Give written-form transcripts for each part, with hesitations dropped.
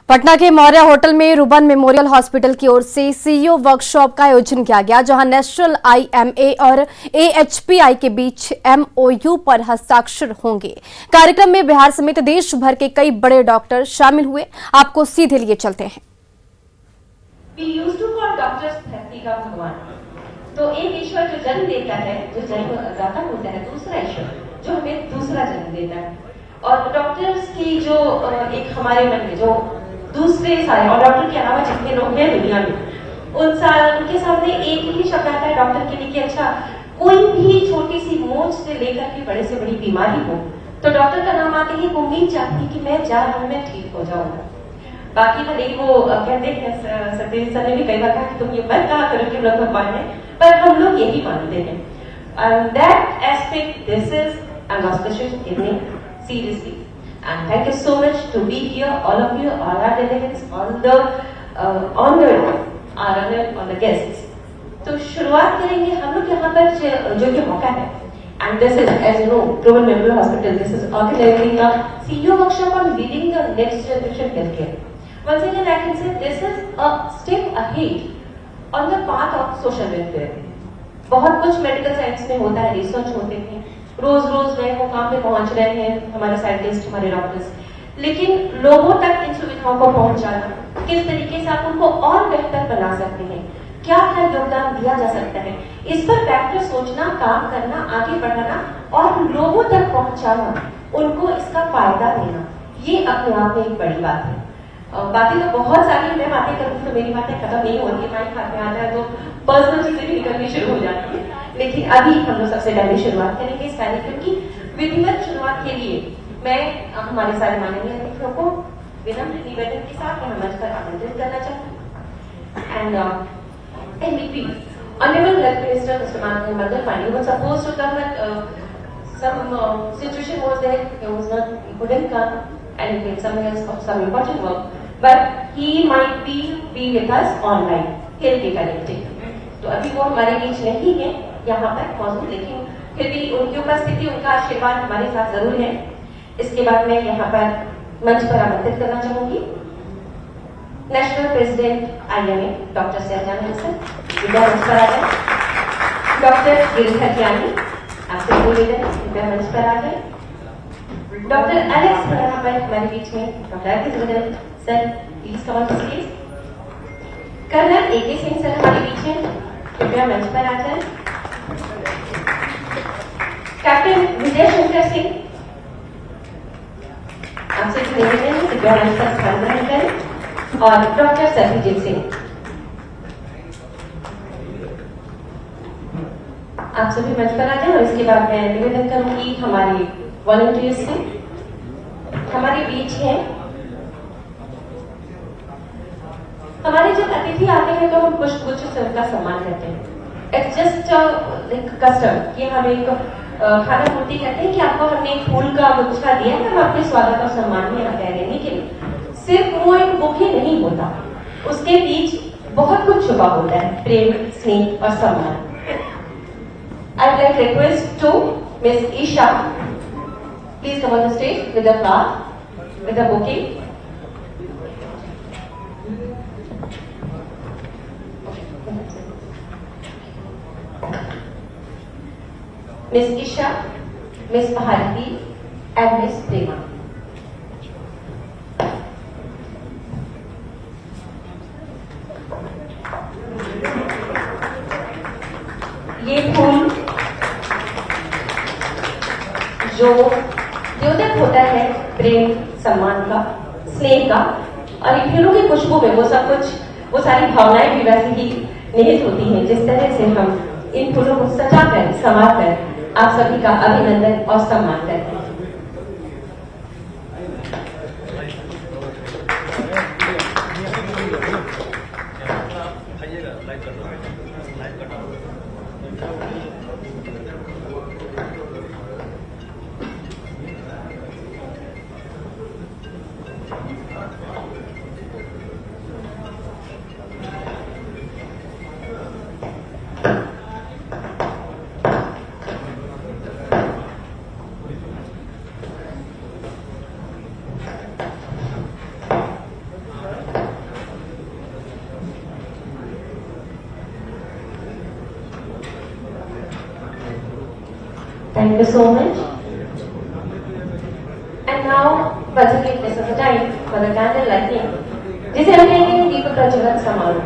पटना के मौर्य होटल में Ruban memorial hospital की ओर से सीईओ वर्कशॉप का आयोजन किया गया, जहां नेशनल आईएमए और एएचपीआई के बीच एमओयू पर हस्ताक्षर होंगे। कार्यक्रम में बिहार समेत देश भर के कई बड़े डॉक्टर शामिल हुए। आपको सीधे लिए चलते हैं। तो एक ईश्वर जो जन्म देता है, जो जन्मदाता होता है, दूसरा ईश्वर जो हमें दूसरा जन्म देता है। और डॉक्टर्स की जो एक हमारे मन में जो दूसरे सारे और डॉक्टर के अलावा जितने लोग हैं दुनिया में, उनके सामने एक ही शब्द आता है डॉक्टर के लिए कि अच्छा, कोई भी छोटी सी मोच से लेकर के बड़े से बड़ी बीमारी हो तो डॉक्टर का नाम आते ही उम्मीद चाहती कि मैं जा रहा हूं, मैं ठीक हो जाऊंगा। बाकी भले ही वो कहते हैं, सत्यजीत सर ने भी कई बार कहा कि तुम ये मत कहा करो कि लोग भगवान है, पर हम लोग यही मानते हैं। That aspect this is an auspicious evening, seriously, and thank you so much to be here, all of you, all our delegates, all the honored, all the guests. तो शुरुआत करेंगे हम लोग यहाँ पर जो ये मौका है, and this is, as you know, Ruben Memorial Hospital, this is organizing a CEO workshop on leading the next generation healthcare. Once again, I can say this is a step ahead on the path of social welfare. बहुत कुछ medical science में होता है, research होते हैं, रोज रोज नए मुकाम पे पहुंच रहे हैं हमारे साइंटिस्ट, हमारे डॉक्टर्स, लेकिन लोगों तक इन सुविधाओं को पहुंचाना, किस तरीके से आप उनको और बेहतर बना सकते हैं, क्या क्या योगदान दिया जा सकता है, इस पर बैठकर सोचना, काम करना, आगे बढ़ाना और लोगों तक पहुंचाना, उनको इसका फायदा देना, ये अपने आप में एक बड़ी बात है। बाकी तो बहुत सारी मैं बातें करूंगी तो मेरी बातें खत्म नहीं होती, माइक हाथ में आता है तो पर्सनल चीजें भी निकलनी शुरू हो जाती है। लेकिन अभी हम लोग सबसे पहले शुरुआत करेंगे इस कार्यक्रम की। विधिवत शुरुआत के लिए मैं हमारे सारे माननीय अतिथियों को विनम्र निवेदन के साथ यहाँ मंच पर आमंत्रित करना चाहूँ। And MVP, Honorable Health Minister Mr. Mangal Pandey was supposed to come, but some situation was there, he couldn't come, and he did some important work, but he might be with us online. He'll be connected. तो अभी वो हमारे बीच नहीं है यहाँ पर मौजूद, लेकिन फिर भी उनकी उपस्थिति, उनका आशीर्वाद हमारे साथ जरूर है। इसके बाद मैं यहाँ पर मंच पर आमंत्रित करना चाहूंगी national president IMA doctor Sahajanand sir, विद्या मंच पर आ गए। डॉक्टर गिरिधर ज्ञानी, आपसे निवेदन, विद्या मंच पर आ गए। डॉक्टर एलेक्स यहाँ पर हमारे बीच में, doctor sir please come on the stage. Colonel AK Singh sir हमारे बीच में, कृपया मंच पर आ जाए। कैप्टन विजय शंकर सिंह, आपसे निवेदन है कृपया मंच पर स्थान ग्रहण करें। और डॉक्टर सत्यजीत सिंह, आप सभी मंच पर आ जाए। और इसके बाद मैं निवेदन करूंगी हमारे वॉलंटियर्स से, हमारे बीच हैं। हमारे जब अतिथि आते हैं तो हम पुष्पगुच्छ से उनका सम्मान करते हैं। इट्स जस्ट लाइक कस्टम कि हम एक खाना पूर्ति कहते हैं कि आपको हमने एक फूल का गुच्छा दिया है, हम आपके स्वागत और सम्मान में आते रहने के लिए। सिर्फ वो एक बुके नहीं होता, उसके बीच बहुत कुछ छुपा होता है, प्रेम, स्नेह और सम्मान। I would like request to miss Isha, please come on the stage with a flower, with a bouquet. Miss Isha, Miss Bharati, and Miss Prema. ये फूल जो द्योतक होता है प्रेम, सम्मान का, स्नेह का, और इन फूलों की खुशबू में वो सब कुछ, वो सारी भावनाएं भी वैसे ही निहित होती हैं। जिस तरह से हम इन फूलों को सजा कर, संवार कर आप सभी का अभिनंदन और सम्मान करते हैं। you so much. And now, presently, this is the time for the candle lighting. जिसे हम कहेंगे दीप प्रज्वलन समारोह.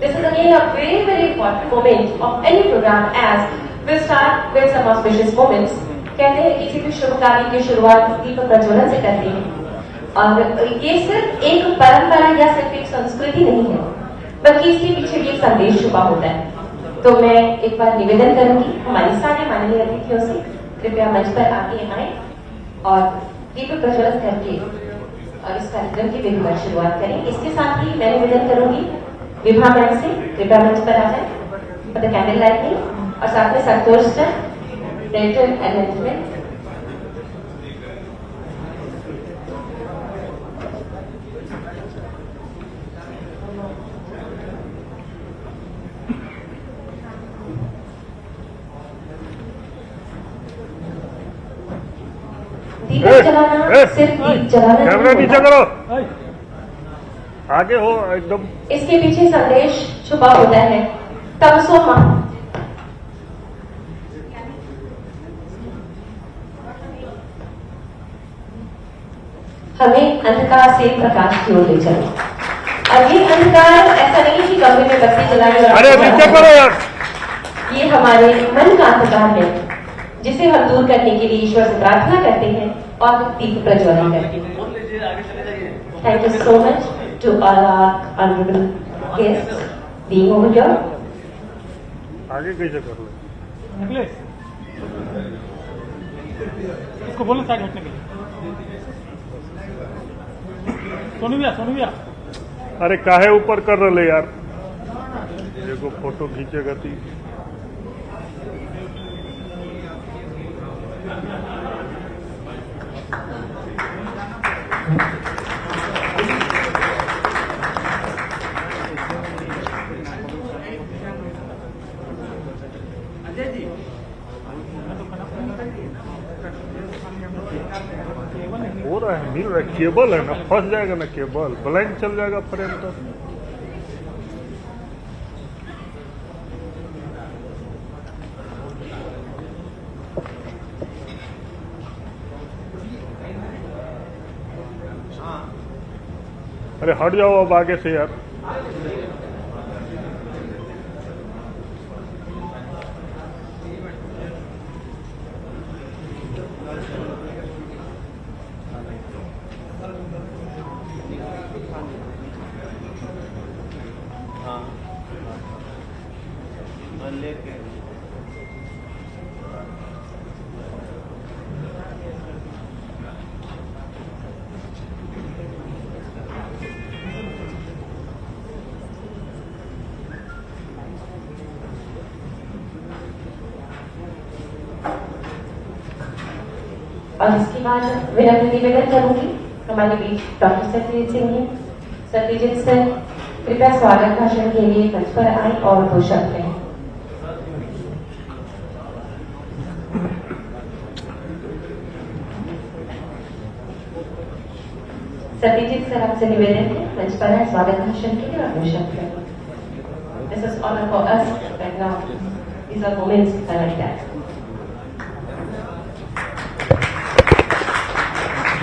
This is again a very very important moment of any program as we start with some auspicious moments. कहते हैं किसी भी शुभ कार्य की शुरुआत दीप प्रज्वलन से करते हैं. और ये सिर्फ एक परंपरा या सिर्फ एक संस्कृति नहीं है, बल्कि इसके पीछे भी एक संदेश छुपा होता है. तो मैं एक बार निवेदन करूंगी हमारी सारे माननीय अतिथियों से, कृपया मंच पर आगे आए और दीप प्रज्वलन करके और इस कार्यक्रम की विधिवत शुरुआत करें. इसके साथ ही मैं निवेदन करूंगी विभा मैम से, कृपया मंच पर आ जाए फॉर द कैंडल लाइटिंग, और साथ में संतोष सर, डायरेक्टर मैनेजमेंट. दीपक जलाना सिर्फ दीप जलाना कैमरा नीचे करो, आगे हो एकदम. इसके पीछे संदेश छुपा होता है. तमसो मा, हमें अंधकार से प्रकाश की ओर ले चलो. और ये अंधकार ऐसा नहीं कि कमरे में बत्ती जलाने और अरे नीचे करो यार. ये हमारे मन का अंधकार है जिसे हम दूर करने के लिए ईश्वर से प्रार्थना करते हैं और दीप प्रज्वलन करते हैं. Thank you so much to all our honourable guests being over here. आगे कैसे कर ले निकलेश, इसको बोलो साइड हटने के लिए. सोनू भैया अरे काहे ऊपर कर रहे यार, देखो फोटो खींचेगा थी. हो रहा है, मिल रहा है. केबल है ना, फंस जाएगा ना केबल, ब्लैंक चल जाएगा फ्रेम तो. अरे हट जाओ अब आगे से यार. और इसके बाद विनम्र निवेदन करूंगी हमारे बीच डॉक्टर सत्यजीत सिंह हैं. सत्यजीत सर कृपया स्वागत भाषण के लिए मंच पर आए और दो शब्द कहें. सत्यजीत सर आपसे निवेदन है मंच पर आए स्वागत भाषण के लिए और दो शब्द कहें. This is honor for us right now. These are moments like that.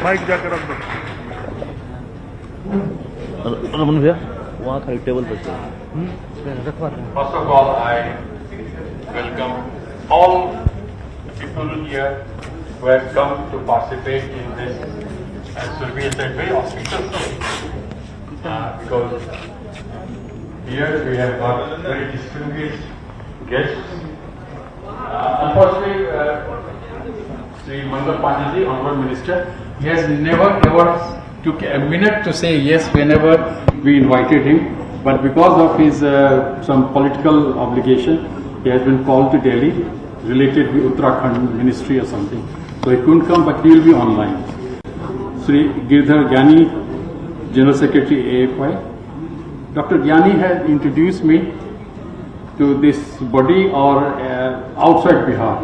Mic जाकर रख दो. रमन भैया वहाँ खाली टेबल पर First of all, I welcome all people here who have come to participate in this, as Sylvia said, very auspicious day. Because here we have got very distinguished guests. Unfortunately, Sri Mangal Pandey, Honorable Minister, he has never ever took a minute to say yes whenever we invited him. But because of his some political obligation, he has been called to Delhi related with Uttarakhand Ministry or something. So he couldn't come, but he will be online. Sri Girdhar Gyani, General Secretary AFI. Dr. Gyani has introduced me to this body or outside Bihar.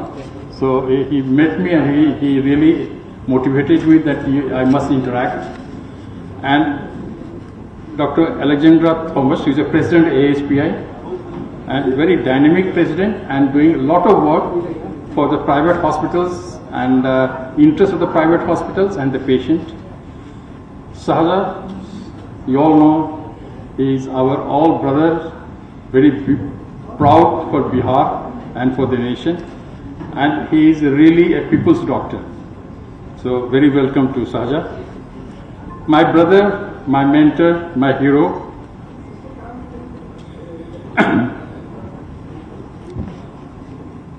So he met me and he really motivated me that I must interact. And Dr. Alexandra Thomas, who is a president ASPI and very dynamic president and doing a lot of work for the private hospitals and interest of the private hospitals and the patient. Sahaja, you all know, is our all brother, very proud for Bihar and for the nation, and he is really a people's doctor. So very welcome to Sahaja. My brother, my mentor, my hero,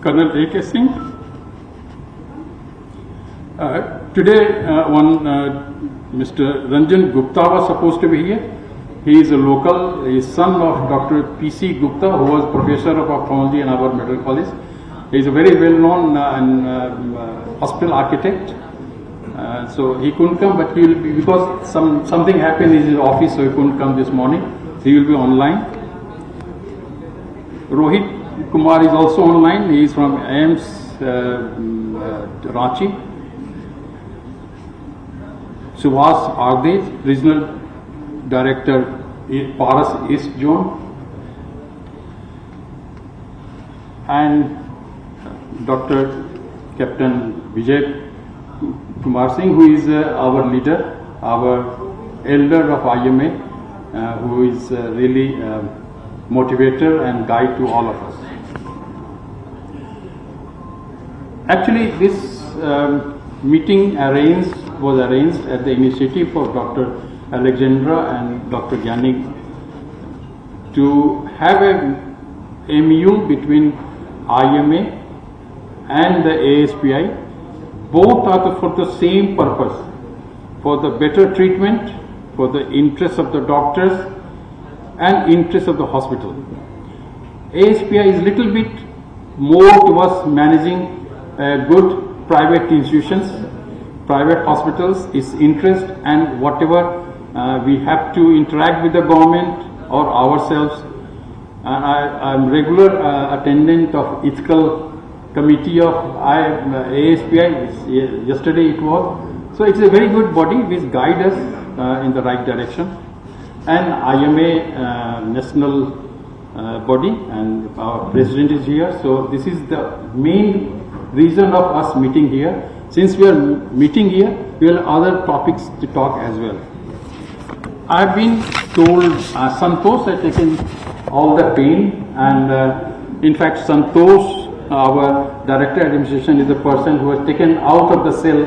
Colonel A.K. Singh. Today, Mr. Ranjan Gupta was supposed to be here. He is a local, he is son of Dr. P.C. Gupta, who was professor of ophthalmology in our medical college. He is a very well-known hospital architect. So he couldn't come, but he will be, because something happened in his office, so he couldn't come this morning. So he will be online. Rohit Kumar is also online. He is from AIMS Ranchi. Subhas Ardej, Regional Director, Paras East Zone. And Dr. Captain Vijay Kumar Singh, who is our leader, our elder of IMA, who is really motivator and guide to all of us. Actually, this meeting was arranged at the initiative of Dr. Alexandra and Dr. Gyani to have a MU between IMA and the ASPI. Both are for the same purpose, for the better treatment, for the interest of the doctors and interest of the hospital. ASPI is little bit more towards managing good private institutions, private hospitals, its interest, and whatever we have to interact with the government or ourselves. I am regular attendant of ethical committee of ASPI. Yesterday it was. So it's a very good body which guides us in the right direction. And IMA national body, and our president is here. So this is the main reason of us meeting here. Since we are meeting here, we have other topics to talk as well. I have been told Santosh has taken all the pain, and in fact Santosh, our director administration, is the person who has taken out of the cell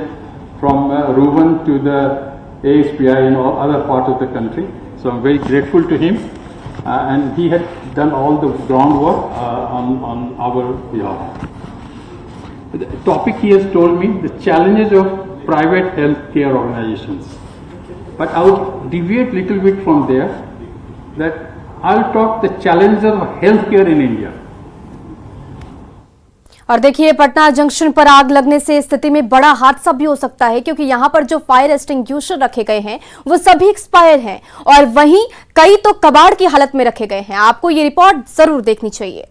from Ruben to the ASPI and all other parts of the country. So I'm very grateful to him, and he had done all the groundwork on our behalf. The topic he has told me, the challenges of private healthcare organizations. But I will deviate little bit from there, that I'll talk the challenges of healthcare in India. और देखिए, Patna junction पर आग लगने से स्थिति में बड़ा हादसा भी हो सकता है, क्योंकि यहां पर जो फायर एक्सटिंग्विशर रखे गए हैं वो सभी एक्सपायर हैं और वहीं कई तो कबाड़ की हालत में रखे गए हैं। आपको ये रिपोर्ट जरूर देखनी चाहिए।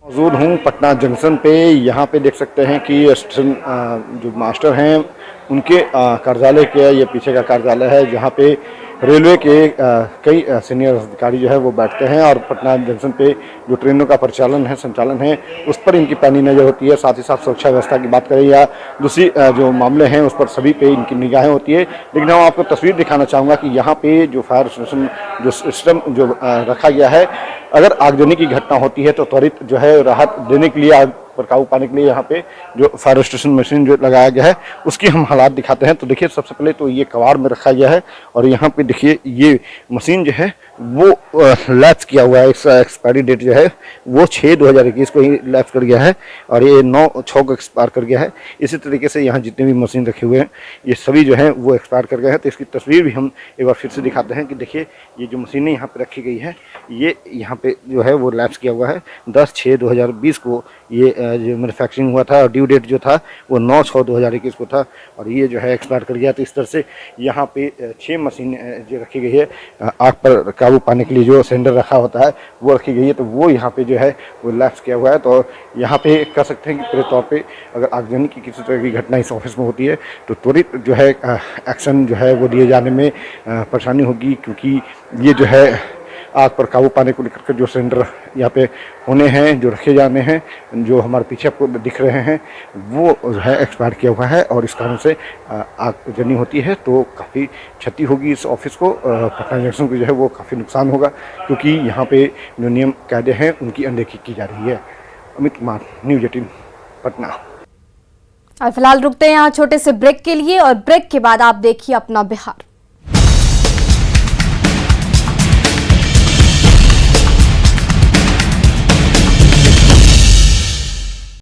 मौजूद हूं पटना जंक्शन पे। यहाँ पे देख सकते हैं कि जो मास्टर हैं उनके कार्यालय के ये पीछे का कार्यालय है, जहाँ पे रेलवे के कई सीनियर अधिकारी जो है वो बैठते हैं और पटना जंक्शन पे जो ट्रेनों का संचालन है उस पर इनकी पैनी नज़र होती है। साथ ही साथ सुरक्षा व्यवस्था की बात करें या दूसरी जो मामले हैं उस पर सभी पे इनकी निगाहें होती है। लेकिन हम आपको तस्वीर दिखाना चाहूँगा कि यहाँ पे जो फायर स्टेशन जो सिस्टम जो रखा गया है, अगर आगजनी की घटना होती है तो त्वरित जो है राहत देने के लिए, आग पर काबू पाने के लिए यहाँ पे जो फायर स्टेशन मशीन जो लगाया गया है उसकी हम हालात दिखाते हैं। तो देखिए, सबसे पहले तो ये कबाड़ में रखा गया है और यहाँ पे देखिए ये मशीन जो है वो लैप्स किया हुआ है। एक्सपायरी डेट जो है वो 6/2021 को ही लैप्स कर गया है और ये 9/6 को एक्सपायर कर गया है। इसी तरीके से यहाँ जितने भी मशीन रखे हुए हैं ये सभी जो हैं वो एक्सपायर कर गए हैं। तो इसकी तस्वीर भी हम एक बार फिर से दिखाते हैं कि देखिए ये जो मशीनें यहाँ पे रखी गई है ये यहाँ पे जो है वो लैप्स किया हुआ है। 10/6/2020 को ये जो मैन्युफैक्चरिंग हुआ था और ड्यू डेट जो था वो 9/6/2021 को था और ये जो है एक्सपायर कर गया। तो इस तरह से यहाँ पे 6 मशीन जो रखी गई है, आग पर काबू पाने के लिए जो सिलेंडर रखा होता है वो रखी गई है। तो वो यहाँ पे जो है वो लैप्स किया हुआ है। तो यहाँ पे कह सकते हैं कि पूरे तौर पे अगर आगजनी की किसी तरह की घटना इस ऑफिस में होती है तो त्वरित जो है एक्शन जो है वो दिए जाने में परेशानी होगी, क्योंकि ये जो है आग पर काबू पाने को लेकर के जो सिलेंडर यहाँ पे होने हैं, जो रखे जाने हैं, जो हमारे पीछे आपको दिख रहे हैं, वो जो है एक्सपायर किया हुआ है और इस कारण से आग जनी होती है तो काफ़ी क्षति होगी इस ऑफिस को। पटना जंक्शन को जो है वो काफ़ी नुकसान होगा, क्योंकि यहाँ पे जो नियम कायदे हैं उनकी अनदेखी की जा रही है। अमित कुमार, न्यूज़ 18 पटना। और फिलहाल रुकते हैं यहाँ छोटे से ब्रेक के लिए, और ब्रेक के बाद आप देखिए अपना बिहार।